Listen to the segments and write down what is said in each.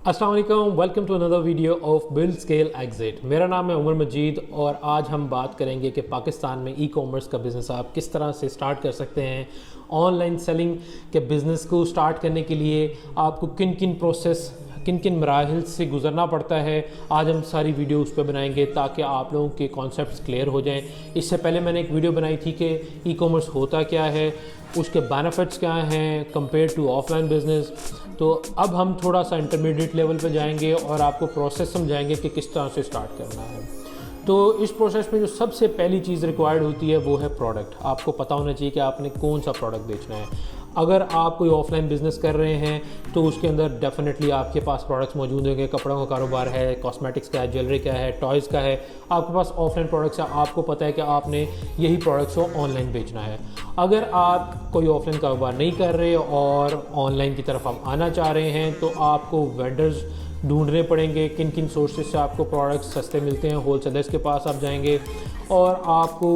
अस्सलाम वालेकुम, welcome to another video of build scale exit. मेरा नाम है उमर मजीद और आज हम बात करेंगे कि पाकिस्तान में ई कॉमर्स का बिज़नेस आप किस तरह से स्टार्ट कर सकते हैं। ऑनलाइन सेलिंग के बिज़नेस को स्टार्ट करने के लिए आपको किन किन प्रोसेस, किन किन मराहिल से गुजरना पड़ता है। आज हम सारी वीडियो उस पर बनाएंगे ताकि आप लोगों के कॉन्सेप्ट्स क्लियर हो जाएं। इससे पहले मैंने एक वीडियो बनाई थी कि ई कॉमर्स होता क्या है, उसके बेनिफिट्स क्या हैं कंपेयर टू ऑफलाइन बिज़नेस। तो अब हम थोड़ा सा इंटरमीडिएट लेवल पे जाएंगे और आपको प्रोसेस समझाएंगे कि किस तरह से स्टार्ट करना है। तो इस प्रोसेस में जो सबसे पहली चीज़ रिक्वायर्ड होती है वो है प्रोडक्ट। आपको पता होना चाहिए कि आपने कौन सा प्रोडक्ट बेचना है। अगर आप कोई ऑफलाइन बिज़नेस कर रहे हैं तो उसके अंदर डेफिनेटली आपके पास प्रोडक्ट्स मौजूद होंगे। कपड़ों का कारोबार है, कॉस्मेटिक्स का है, ज्वेलरी का है, टॉयज़ का है, आपके पास ऑफलाइन प्रोडक्ट्स है। आपको पता है कि आपने यही प्रोडक्ट्स को ऑनलाइन बेचना है। अगर आप कोई ऑफलाइन कारोबार नहीं कर रहे और ऑनलाइन की तरफ आप आना चाह रहे हैं तो आपको वेंडर्स ढूंढने पड़ेंगे। किन किन सोर्सेज से आपको प्रोडक्ट्स सस्ते मिलते हैं। होलसेलर्स के पास आप जाएंगे और आपको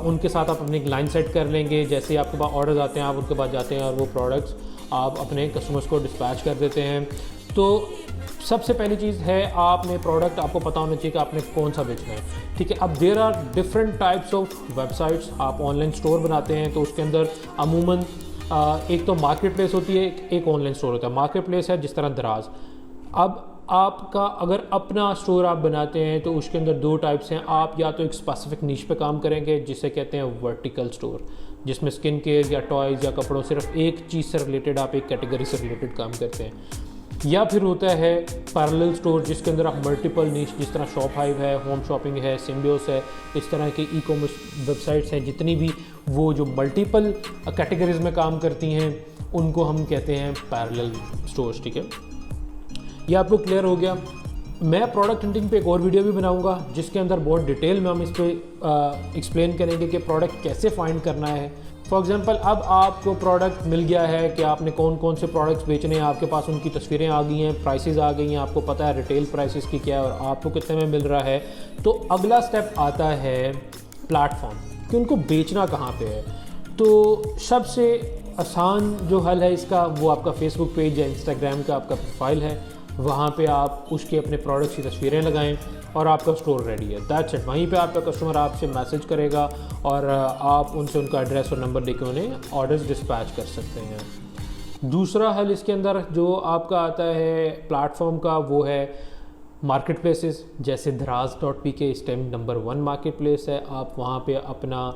उनके साथ आप अपनी एक लाइन सेट कर लेंगे। जैसे आपके पास ऑर्डर्स आते हैं आप उनके पास जाते हैं और वो प्रोडक्ट्स आप अपने कस्टमर्स को डिस्पैच कर देते हैं। तो सबसे पहली चीज़ है आपने प्रोडक्ट, आपको पता होना चाहिए कि आपने कौन सा बेचना है। ठीक है, अब there are different types of websites. आप ऑनलाइन स्टोर बनाते हैं तो उसके अंदर अमूमन एक तो मार्केट प्लेस होती है, एक ऑनलाइन स्टोर होता है। मार्केट प्लेस है जिस तरह दराज। अब आपका अगर अपना स्टोर आप बनाते हैं तो उसके अंदर दो टाइप्स हैं। आप या तो एक स्पेसिफिक नीश पे काम करेंगे जिसे कहते हैं वर्टिकल स्टोर, जिसमें स्किन केयर या टॉयज़ या कपड़ों, सिर्फ एक चीज़ से रिलेटेड, आप एक कैटेगरी से रिलेटेड काम करते हैं। या फिर होता है पैरेलल स्टोर जिसके अंदर आप मल्टीपल नीश, जिस तरह शॉप हाइव है, होम शॉपिंग है, सिम्बियोस है, इस तरह के ई कॉमर्स वेबसाइट्स हैं जितनी भी वो जो मल्टीपल कैटेगरीज में काम करती हैं उनको हम कहते हैं पैरेलल स्टोर्स। ठीक है, ये आपको क्लियर हो गया। मैं प्रोडक्ट हंटिंग पे एक और वीडियो भी बनाऊंगा जिसके अंदर बहुत डिटेल में हम इस पर एक्सप्लेन करेंगे कि प्रोडक्ट कैसे फाइंड करना है। फॉर एग्जांपल, अब आपको प्रोडक्ट मिल गया है कि आपने कौन कौन से प्रोडक्ट्स बेचने हैं, आपके पास उनकी तस्वीरें आ गई हैं, प्राइसेस आ गई हैं, आपको पता है रिटेल प्राइसेस की क्या है और आपको कितने में मिल रहा है। तो अगला स्टेप आता है प्लेटफॉर्म, कि उनको बेचना कहाँ पे है। तो सबसे आसान जो हल है इसका वो आपका फेसबुक पेज या इंस्टाग्राम का आपका प्रोफाइल है। वहाँ पे आप उसके अपने प्रोडक्ट्स की तस्वीरें लगाएं और आपका स्टोर रेडी है। That's it. वहीं पे आपका कस्टमर आपसे मैसेज करेगा और आप उनसे उनका एड्रेस और नंबर देके उन्हें ऑर्डर्स डिस्पैच कर सकते हैं। दूसरा हल इसके अंदर जो आपका आता है प्लेटफॉर्म का वो है मार्केट प्लेसेस। जैसे Daraz.pk इस टाइम नंबर 1 मार्केट प्लेस है। आप वहाँ पे अपना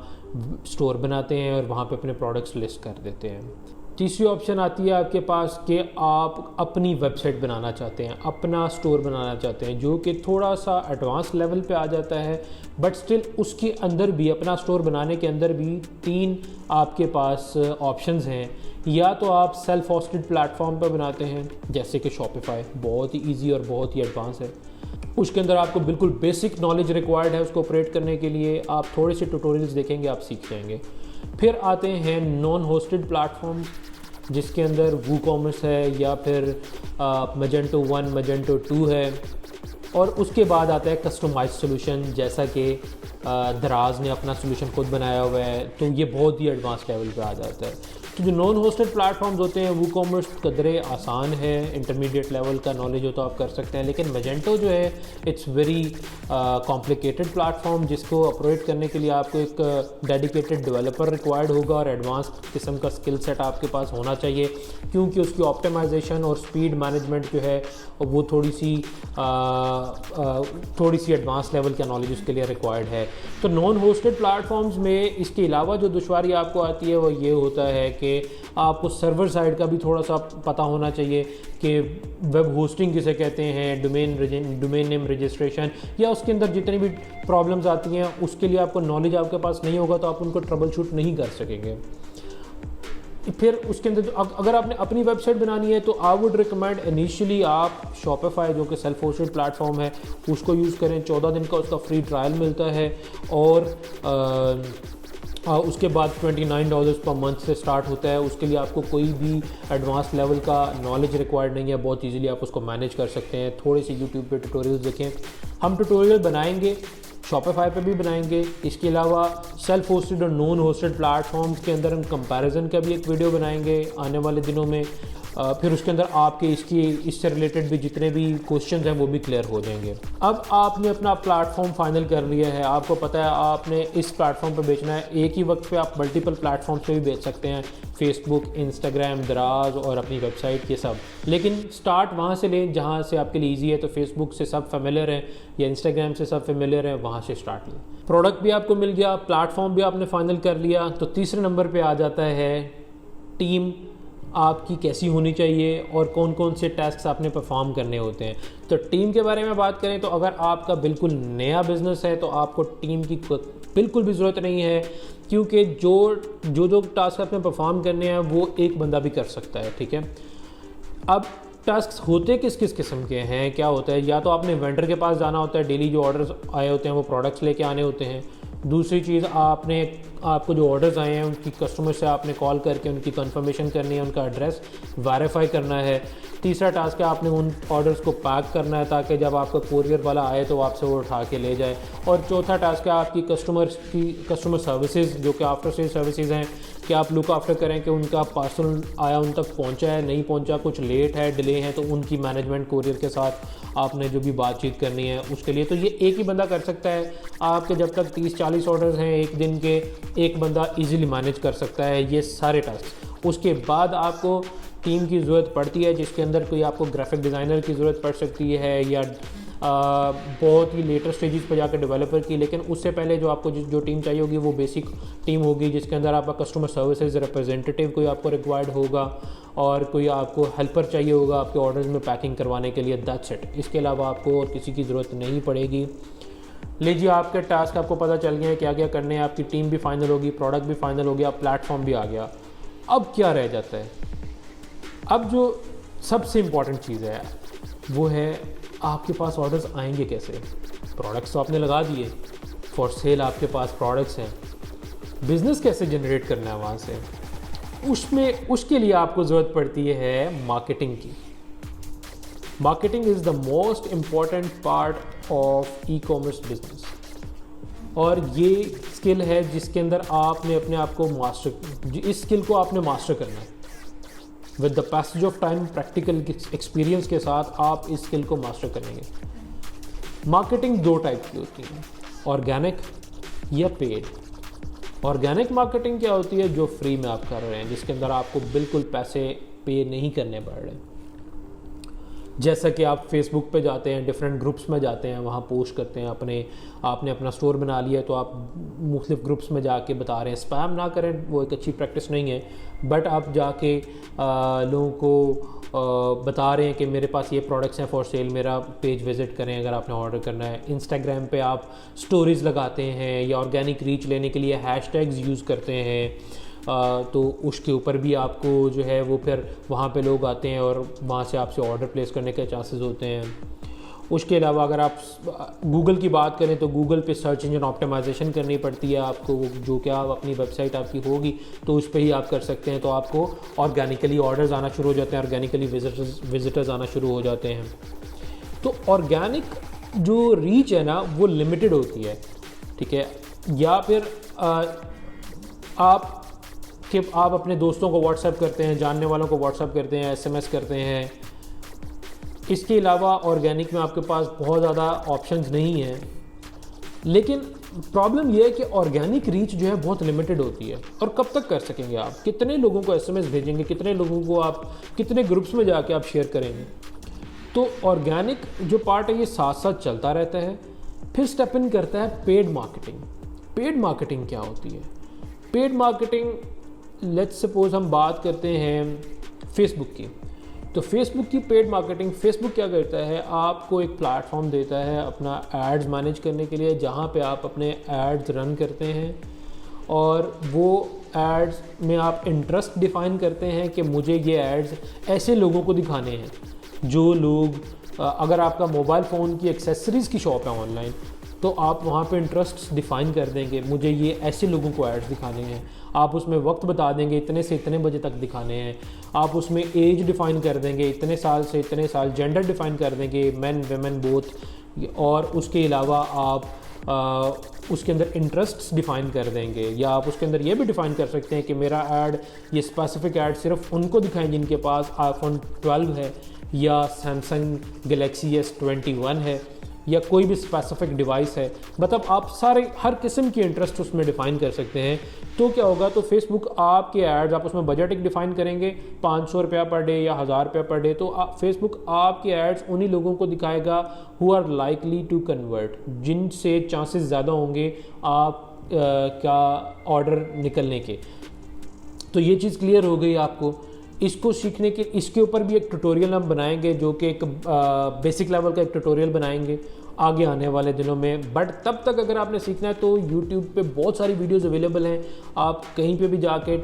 स्टोर बनाते हैं और वहाँ पे अपने प्रोडक्ट्स लिस्ट कर देते हैं। तीसरी ऑप्शन आती है आपके पास कि आप अपनी वेबसाइट बनाना चाहते हैं, अपना स्टोर बनाना चाहते हैं, जो कि थोड़ा सा एडवांस लेवल पे आ जाता है। बट स्टिल उसके अंदर भी, अपना स्टोर बनाने के अंदर भी 3 आपके पास ऑप्शंस हैं। या तो आप सेल्फ होस्टेड प्लेटफॉर्म पर बनाते हैं जैसे कि शॉपिफाई, बहुत ही ईजी और बहुत ही एडवांस है। उसके अंदर आपको बिल्कुल बेसिक नॉलेज रिक्वायर्ड है उसको ऑपरेट करने के लिए। आप थोड़े से ट्यूटोरियल्स देखेंगे, आप सीख जाएंगे। फिर आते हैं नॉन होस्टेड प्लेटफॉर्म जिसके अंदर वूकॉमर्स है या फिर Magento 1, Magento 2 है। और उसके बाद आता है कस्टमाइज सोल्यूशन, जैसा कि दराज ने अपना सोल्यूशन खुद बनाया हुआ है। तो ये बहुत ही एडवांस लेवल पे आ जाता है। तो जो नॉन होस्टेड प्लेटफॉर्म्स होते हैं वो कॉमर्स कदरे आसान है, इंटरमीडिएट लेवल का नॉलेज हो तो आप कर सकते हैं। लेकिन Magento जो है इट्स वेरी कॉम्प्लिकेटेड प्लेटफॉर्म, जिसको ऑपरेट करने के लिए आपको एक डेडिकेटेड डेवलपर रिक्वायर्ड होगा और एडवांस किस्म का स्किल सेट आपके पास होना चाहिए, क्योंकि उसकी ऑप्टिमाइजेशन और स्पीड मैनेजमेंट जो है वो थोड़ी सी एडवांस लेवल का नॉलेज उसके लिए रिक्वायर्ड है। तो नॉन होस्टेड प्लेटफॉर्म्स में इसके अलावा जो दुश्वारी आपको आती है वो ये होता है कि आपको सर्वर साइड का भी थोड़ा सा पता होना चाहिए कि वेब होस्टिंग किसे कहते हैं, डोमेन नेम रजिस्ट्रेशन, या उसके अंदर जितनी भी प्रॉब्लम्स आती हैं उसके लिए आपको नॉलेज आपके पास नहीं होगा तो आप उनको ट्रबल शूट नहीं कर सकेंगे। फिर उसके अंदर अगर आपने अपनी वेबसाइट बनानी है तो आई वुड रिकमेंड इनिशियली आप शॉपिफाई, जो कि सेल्फ होस्टेड प्लेटफॉर्म है, उसको यूज़ करें। 14 दिन का उसका फ्री ट्रायल मिलता है और उसके बाद $29 पर मंथ से स्टार्ट होता है। उसके लिए आपको कोई भी एडवांस लेवल का नॉलेज रिक्वायर्ड नहीं है, बहुत इजीली आप उसको मैनेज कर सकते हैं। थोड़े से यूट्यूब पे ट्यूटोरियल्स देखें, हम ट्यूटोरियल बनाएंगे, शॉपिफाई पे भी बनाएंगे। इसके अलावा सेल्फ होस्टेड और नॉन होस्टेड प्लेटफॉर्म्स के अंदर हम कंपैरिजन का भी एक वीडियो बनाएंगे आने वाले दिनों में। फिर उसके अंदर आपके इससे रिलेटेड भी जितने भी क्वेश्चंस हैं वो भी क्लियर हो जाएंगे। अब आपने अपना प्लेटफॉर्म फाइनल कर लिया है, आपको पता है आपने इस प्लेटफॉर्म पर बेचना है। एक ही वक्त पे आप मल्टीपल प्लेटफॉर्म्स पे भी बेच सकते हैं, फेसबुक, इंस्टाग्राम, दराज और अपनी वेबसाइट के सब। लेकिन स्टार्ट वहाँ से लें जहाँ से आपके लिए ईजी है। तो फेसबुक से सब फेमिलियर हैं या इंस्टाग्राम से सब फेमिलियर हैं, वहाँ से स्टार्ट लें। प्रोडक्ट भी आपको मिल गया, प्लेटफॉर्म भी आपने फाइनल कर लिया। तो तीसरे नंबर पे आ जाता है टीम आपकी कैसी होनी चाहिए और कौन कौन से टास्क आपने परफॉर्म करने होते हैं। तो टीम के बारे में बात करें तो अगर आपका बिल्कुल नया बिजनेस है तो आपको टीम की बिल्कुल भी ज़रूरत नहीं है, क्योंकि जो टास्क आपने परफॉर्म करने हैं वो एक बंदा भी कर सकता है, ठीक है। अब टास्क होते किस किस किस्म के हैं, क्या होता है, या तो आपने वेंडर के पास जाना होता है, डेली जो ऑर्डर्स आए होते हैं वो प्रोडक्ट्स लेके आने होते हैं। दूसरी चीज़, आपको जो ऑर्डर्स आए हैं उनकी कस्टमर से आपने कॉल करके उनकी कंफर्मेशन करनी है, उनका एड्रेस वेरीफाई करना है। तीसरा टास्क है आपने उन ऑर्डर्स को पैक करना है ताकि जब आपका कोरियर वाला आए तो आपसे वो उठा के ले जाए। और चौथा टास्क है आपकी कस्टमर सर्विसेज, जो कि आफ्टर सेल सर्विसेज हैं, कि आप लुक आफ्टर करें कि उनका पार्सल आया उन तक पहुंचा है, नहीं पहुंचा, कुछ लेट है, डिले है, तो उनकी मैनेजमेंट कोरियर के साथ आपने जो भी बातचीत करनी है उसके लिए। तो ये एक ही बंदा कर सकता है। आपके जब तक 30-40 ऑर्डर्स हैं एक दिन के, एक बंदा इजीली मैनेज कर सकता है ये सारे टास्क। उसके बाद आपको टीम की ज़रूरत पड़ती है, जिसके अंदर कोई आपको ग्राफिक डिज़ाइनर की ज़रूरत पड़ सकती है या बहुत ही लेटर स्टेजेस पर जाकर डेवलपर की। लेकिन उससे पहले जो आपको जो टीम चाहिए होगी वो बेसिक टीम होगी, जिसके अंदर आपका कस्टमर सर्विसेज रिप्रेजेंटेटिव कोई आपको रिक्वायर्ड होगा और कोई आपको हेल्पर चाहिए होगा आपके ऑर्डर्स में पैकिंग करवाने के लिए। That's it. इसके अलावा आपको और किसी की ज़रूरत नहीं पड़ेगी। लीजिए, आपके टास्क आपको पता चल गए हैं क्या क्या करने हैं, आपकी टीम भी फाइनल होगी, प्रोडक्ट भी फाइनल हो गया, प्लेटफॉर्म भी आ गया। अब क्या रह जाता है? अब जो सबसे इम्पॉर्टेंट चीज़ है वो है आपके पास ऑर्डर्स आएंगे कैसे। प्रोडक्ट्स तो आपने लगा दिए, फॉर सेल आपके पास प्रोडक्ट्स हैं, बिज़नेस कैसे जनरेट करना है वहाँ से, उसके लिए आपको ज़रूरत पड़ती है मार्केटिंग की। Marketing is the most important part of e commerce business, और ये स्किल है जिसके अंदर आपने अपने आप को इस स्किल को आपने मास्टर करना है। With the passage of time, practical experience के साथ आप इस स्किल को मास्टर करेंगे। मार्केटिंग दो टाइप की होती है, ऑर्गेनिक या पेड। ऑर्गेनिक मार्केटिंग क्या होती है? जो फ्री में आप कर रहे हैं, जिसके अंदर आपको बिल्कुल पैसे पे नहीं करने पड़ रहे। जैसा कि आप फेसबुक पे जाते हैं, डिफरेंट ग्रुप्स में जाते हैं, वहाँ पोस्ट करते हैं आपने अपना स्टोर बना लिया तो आप मुख्तलिफ ग्रुप्स में जाके बता रहे हैं। स्पैम ना करें, वो एक अच्छी प्रैक्टिस नहीं है, बट आप जाके लोगों को बता रहे हैं कि मेरे पास ये प्रोडक्ट्स हैं फॉर सेल, मेरा पेज विज़िट करें अगर आपने ऑर्डर करना है। इंस्टाग्राम पे आप स्टोरीज़ लगाते हैं या ऑर्गेनिक रीच लेने के लिए हैशटैग्स यूज़ करते हैं, तो उसके ऊपर भी आपको जो है वो फिर वहाँ पे लोग आते हैं और वहाँ से आपसे ऑर्डर प्लेस करने के चांसेस होते हैं। उसके अलावा अगर आप गूगल की बात करें तो गूगल पे सर्च इंजन ऑप्टिमाइजेशन करनी पड़ती है आपको, जो कि आप अपनी वेबसाइट आपकी होगी तो उस पर ही आप कर सकते हैं। तो आपको ऑर्गेनिकली ऑर्डर्स आना शुरू हो जाते हैं, ऑर्गेनिकली विजिटर्स आना शुरू हो जाते हैं। तो ऑर्गेनिक जो रीच है ना वो लिमिटेड होती है, ठीक है। या फिर आप अपने दोस्तों को व्हाट्सएप करते हैं, जानने वालों को व्हाट्सएप करते हैं, एसएमएस करते हैं। इसके अलावा ऑर्गेनिक में आपके पास बहुत ज़्यादा ऑप्शंस नहीं हैं। लेकिन प्रॉब्लम यह है कि ऑर्गेनिक रीच जो है बहुत लिमिटेड होती है। और कब तक कर सकेंगे आप? कितने लोगों को एसएमएस भेजेंगे, कितने लोगों को आप कितने ग्रुप्स में जाके आप शेयर करेंगे? तो ऑर्गेनिक जो पार्ट है ये साथ साथ चलता रहता है। फिर स्टेप इन करता है पेड मार्केटिंग। पेड मार्केटिंग क्या होती है? पेड मार्केटिंग, लेट्स सपोज हम बात करते हैं फेसबुक की, तो फेसबुक की पेड मार्केटिंग, फेसबुक क्या करता है, आपको एक प्लेटफॉर्म देता है अपना एड्स मैनेज करने के लिए, जहाँ पे आप अपने एड्स रन करते हैं और वो एड्स में आप इंटरेस्ट डिफाइन करते हैं कि मुझे ये एड्स ऐसे लोगों को दिखाने हैं जो लोग, अगर आपका मोबाइल फ़ोन की एक्सेसरीज़ की शॉप है ऑनलाइन, तो आप वहाँ पे इंटरेस्ट डिफ़ाइन कर देंगे, मुझे ये ऐसे लोगों को एड्स दिखाने हैं। आप उसमें वक्त बता देंगे, इतने से इतने बजे तक दिखाने हैं। आप उसमें एज डिफ़ाइन कर देंगे, इतने साल से इतने साल, जेंडर डिफ़ाइन कर देंगे, मेन वेमेन बोथ, और उसके अलावा आप उसके अंदर इंटरेस्ट्स डिफ़ाइन कर देंगे, या आप उसके अंदर ये भी डिफ़ाइन कर सकते हैं कि मेरा ऐड, ये स्पेसिफिक ऐड सिर्फ उनको दिखाएं जिनके पास iPhone 12 है या Samsung Galaxy S21 है या कोई भी स्पेसिफिक डिवाइस है। मतलब आप हर किस्म की इंटरेस्ट उसमें डिफ़ाइन कर सकते हैं। तो क्या होगा, तो फेसबुक आपके एड्स, आप उसमें बजट एक डिफ़ाइन करेंगे 500 रुपया पर डे या 1000 रुपया पर डे, तो फेसबुक आपके एड्स उन्हीं लोगों को दिखाएगा who are likely to convert, जिनसे चांसेस ज़्यादा होंगे आप क्या ऑर्डर निकलने के। तो ये चीज़ क्लियर हो गई आपको। इसको सीखने के, इसके ऊपर भी एक ट्यूटोरियल हम बनाएंगे, जो कि एक बेसिक लेवल का एक ट्यूटोरियल बनाएंगे आगे आने वाले दिनों में। बट तब तक अगर आपने सीखना है तो YouTube पे बहुत सारी वीडियोस अवेलेबल हैं। आप कहीं पे भी जाके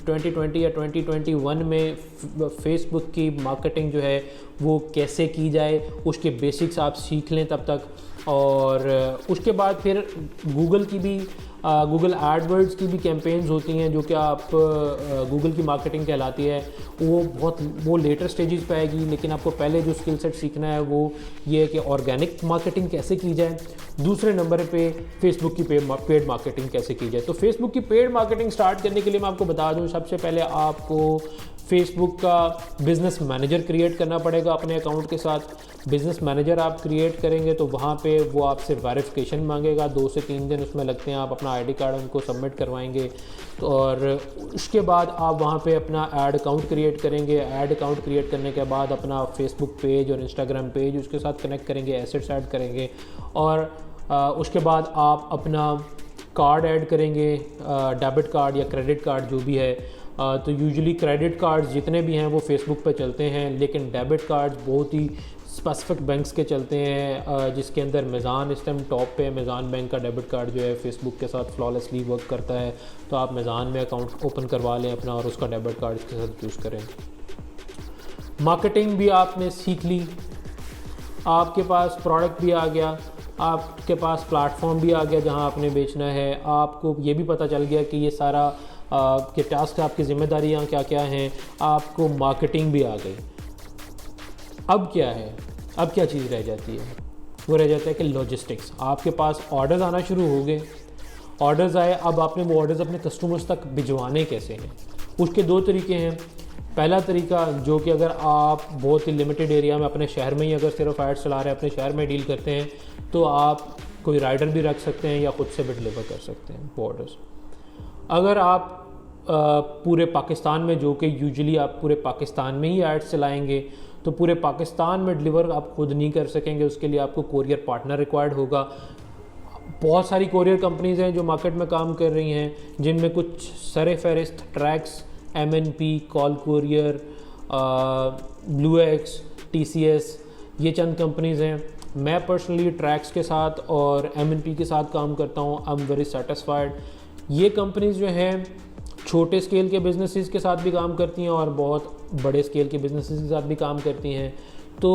2020 या 2021 में फेसबुक की मार्केटिंग जो है वो कैसे की जाए उसके बेसिक्स आप सीख लें तब तक। और उसके बाद फिर गूगल की भी गूगल एडवर्ड्स की भी कैंपेन्स होती हैं, जो कि आप गूगल की मार्केटिंग कहलाती है। वो लेटर स्टेजेस पे आएगी, लेकिन आपको पहले जो स्किल सेट सीखना है वो ये है कि ऑर्गेनिक मार्केटिंग कैसे की जाए। दूसरे नंबर पे फेसबुक की पेड मार्केटिंग कैसे की जाए। तो फेसबुक की पेड मार्केटिंग स्टार्ट करने के लिए मैं आपको बता दूं, सबसे पहले आपको फेसबुक का बिज़नेस मैनेजर क्रिएट करना पड़ेगा अपने अकाउंट के साथ। बिज़नेस मैनेजर आप क्रिएट करेंगे तो वहाँ पे वो आपसे वेरिफिकेशन मांगेगा, 2 से 3 दिन उसमें लगते हैं। आप अपना आईडी कार्ड उनको सबमिट करवाएंगे, तो और उसके बाद आप वहाँ पे अपना ऐड अकाउंट क्रिएट करेंगे। ऐड अकाउंट क्रिएट करने के बाद अपना फेसबुक पेज और इंस्टाग्राम पेज उसके साथ कनेक्ट करेंगे, एसेट्स ऐड करेंगे, और उसके बाद आप अपना कार्ड ऐड करेंगे, डेबिट कार्ड या क्रेडिट कार्ड जो भी है। तो यूजुअली क्रेडिट कार्ड्स जितने भी हैं वो फेसबुक पे चलते हैं, लेकिन डेबिट कार्ड्स बहुत ही स्पेसिफिक बैंक्स के चलते हैं, जिसके अंदर मेज़ान इस टाइम टॉप पे है। मेज़ान बैंक का डेबिट कार्ड जो है फेसबुक के साथ फ्लॉलेसली वर्क करता है। तो आप मेज़ान में अकाउंट ओपन करवा लें अपना, और उसका डेबिट कार्ड इसके साथ यूज़ करें। मार्केटिंग भी आपने सीख ली, आपके पास प्रोडक्ट भी आ गया, आपके पास प्लेटफॉर्म भी आ गया जहां आपने बेचना है। आपको ये भी पता चल गया कि ये सारा के टास्क आपकी जिम्मेदारियां क्या क्या हैं। आपको मार्केटिंग भी आ गई। अब क्या है, अब क्या चीज़ रह जाती है, वो रह जाता है कि लॉजिस्टिक्स। आपके पास ऑर्डर्स आना शुरू हो गए, ऑर्डर्स आए, अब आपने वो ऑर्डर्स अपने कस्टमर्स तक भिजवाने कैसे हैं। उसके 2 तरीके हैं। पहला तरीका, जो कि अगर आप बहुत ही लिमिटेड एरिया में अपने शहर में ही अगर सिर्फ ऐड चला रहे हैं, अपने शहर में डील करते हैं, तो आप कोई राइडर भी रख सकते हैं या ख़ुद से भी डिलीवर कर सकते हैं वो ऑर्डर्स। अगर आप पूरे पाकिस्तान में, जो कि यूजुअली आप पूरे पाकिस्तान में ही ऐड्स चलाएंगे, तो पूरे पाकिस्तान में डिलीवर आप खुद नहीं कर सकेंगे। उसके लिए आपको कोरियर पार्टनर रिक्वायर्ड होगा। बहुत सारी कोरियर कंपनीज़ हैं जो मार्केट में काम कर रही हैं, जिनमें कुछ सरे फहरिस्त Trax, MNP, Call Courier, BlueEx, TCS, ये चंद कंपनीज़ हैं। मैं पर्सनली ट्रैक्स के साथ और MNP के साथ काम करता हूँ। I am very satisfied. ये कंपनीज़ जो हैं छोटे स्केल के बिज़नेसेस के साथ भी काम करती हैं और बहुत बड़े स्केल के बिज़नेसेस के साथ भी काम करती हैं। तो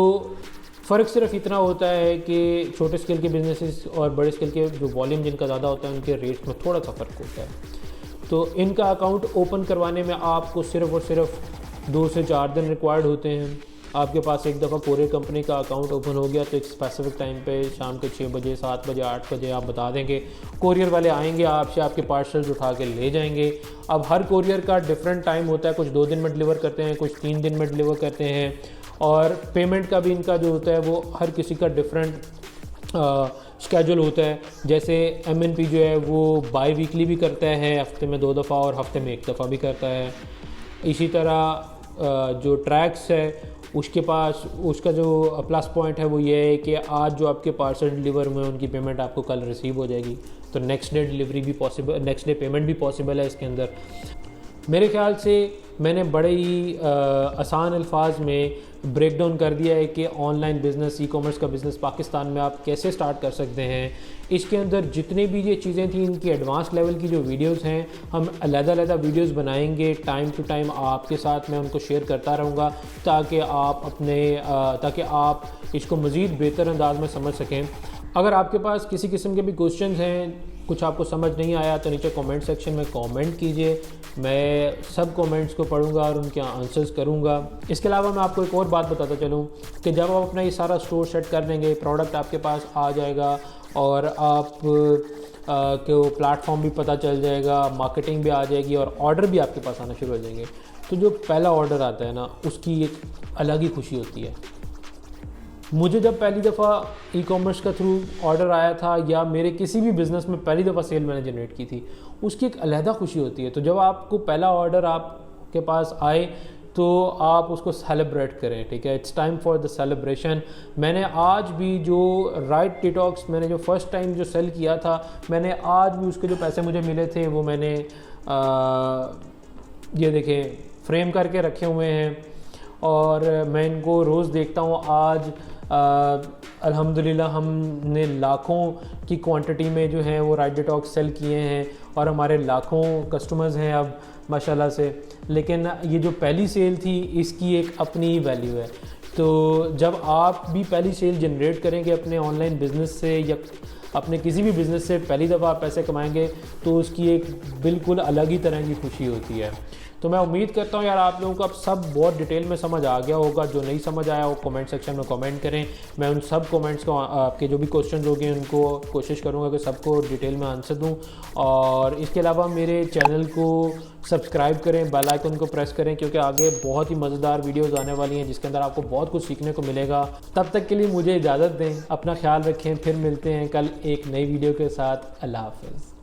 फ़र्क सिर्फ इतना होता है कि छोटे स्केल के बिज़नेसेस और बड़े स्केल के जो वॉल्यूम जिनका ज़्यादा होता है उनके रेट में थोड़ा सा फ़र्क होता है। तो इनका अकाउंट ओपन करवाने में आपको सिर्फ और सिर्फ 2 से 4 दिन रिक्वायर्ड होते हैं। आपके पास एक दफ़ा कोरियर कंपनी का अकाउंट ओपन हो गया तो एक स्पेसिफिक टाइम पे शाम के 6 बजे, 7 बजे, 8 बजे आप बता देंगे, कोरियर वाले आएंगे, आपसे आपके पार्सल्स उठा के ले जाएंगे। अब हर कोरियर का डिफरेंट टाइम होता है, कुछ 2 दिन में डिलीवर करते हैं, कुछ 3 दिन में डिलीवर करते हैं। और पेमेंट का भी इनका जो होता है वो हर किसी का डिफरेंट स्केड्यूल होता है। जैसे MNP जो है वो बाई वीकली भी करता है, हफ्ते में 2 दफ़ा और हफ्ते में 1 दफ़ा भी करता है। इसी तरह जो ट्रैक्स है उसके पास, उसका जो प्लस पॉइंट है वो ये है कि आज जो आपके पार्सल डिलीवर हुए हैं उनकी पेमेंट आपको कल रिसीव हो जाएगी। तो नेक्स्ट डे डिलीवरी भी पॉसिबल, नेक्स्ट डे पेमेंट भी पॉसिबल है इसके अंदर। मेरे ख्याल से मैंने बड़े ही आसान अल्फाज में ब्रेक डाउन कर दिया है कि ऑनलाइन बिज़नेस, ई-कॉमर्स का बिज़नेस पाकिस्तान में आप कैसे स्टार्ट कर सकते हैं। इसके अंदर जितनी भी ये चीज़ें थी, इनकी एडवांस लेवल की जो वीडियोस हैं, हम अलग-अलग वीडियोस बनाएंगे टाइम टू टाइम, आपके साथ मैं उनको शेयर करता रहूँगा ताकि आप इसको मज़ीद बेहतर अंदाज में समझ सकें। अगर आपके पास किसी किस्म के भी क्वेश्चंस हैं कुछ आपको समझ नहीं आया तो नीचे कमेंट सेक्शन में कमेंट कीजिए, मैं सब कमेंट्स को पढ़ूंगा और उनके आंसर्स करूंगा। इसके अलावा मैं आपको एक और बात बताता चलूं कि जब आप अपना ये सारा स्टोर सेट कर देंगे, प्रोडक्ट आपके पास आ जाएगा और आप को प्लेटफॉर्म भी पता चल जाएगा, मार्केटिंग भी आ जाएगी और ऑर्डर भी आपके पास आना शुरू हो जाएंगे, तो जो पहला ऑर्डर आता है ना, उसकी एक अलग ही खुशी होती है। मुझे जब पहली दफ़ा ई कॉमर्स का थ्रू ऑर्डर आया था या मेरे किसी भी बिज़नेस में पहली दफ़ा सेल मैंने जनरेट की थी, उसकी एक अलहदा खुशी होती है। तो जब आपको पहला ऑर्डर आपके पास आए तो आप उसको सेलिब्रेट करें, ठीक है। It's time for the celebration. मैंने आज भी जो राइट डिटॉक्स मैंने जो फर्स्ट टाइम जो सेल किया था, मैंने आज भी उसके जो पैसे मुझे मिले थे वो मैंने ये देखें फ्रेम करके रखे हुए हैं और मैं इनको रोज़ देखता हूँ। आज अल्हम्दुलिल्लाह हमने लाखों की क्वांटिटी में जो है वो राइट डिटॉक्स सेल किए हैं और हमारे लाखों कस्टमर्स हैं अब माशाल्लाह से। लेकिन ये जो पहली सेल थी इसकी एक अपनी वैल्यू है। तो जब आप भी पहली सेल जनरेट करेंगे अपने ऑनलाइन बिज़नेस से या अपने किसी भी बिज़नेस से पहली दफ़ा आप पैसे कमाएंगे तो उसकी एक बिल्कुल अलग ही तरह की खुशी होती है। तो मैं उम्मीद करता हूँ यार आप लोगों को अब सब बहुत डिटेल में समझ आ गया होगा। जो नहीं समझ आया वो कमेंट सेक्शन में कमेंट करें, मैं उन सब कमेंट्स को आपके जो भी क्वेश्चन होंगे उनको कोशिश करूँगा कि सबको डिटेल में आंसर दूँ। और इसके अलावा मेरे चैनल को सब्सक्राइब करें, बेल आइकन को प्रेस करें, क्योंकि आगे बहुत ही मज़ेदार वीडियोस आने वाली हैं जिसके अंदर आपको बहुत कुछ सीखने को मिलेगा। तब तक के लिए मुझे इजाज़त दें, अपना ख्याल रखें, फिर मिलते हैं कल एक नई वीडियो के साथ। अल्लाह हाफ़िज़।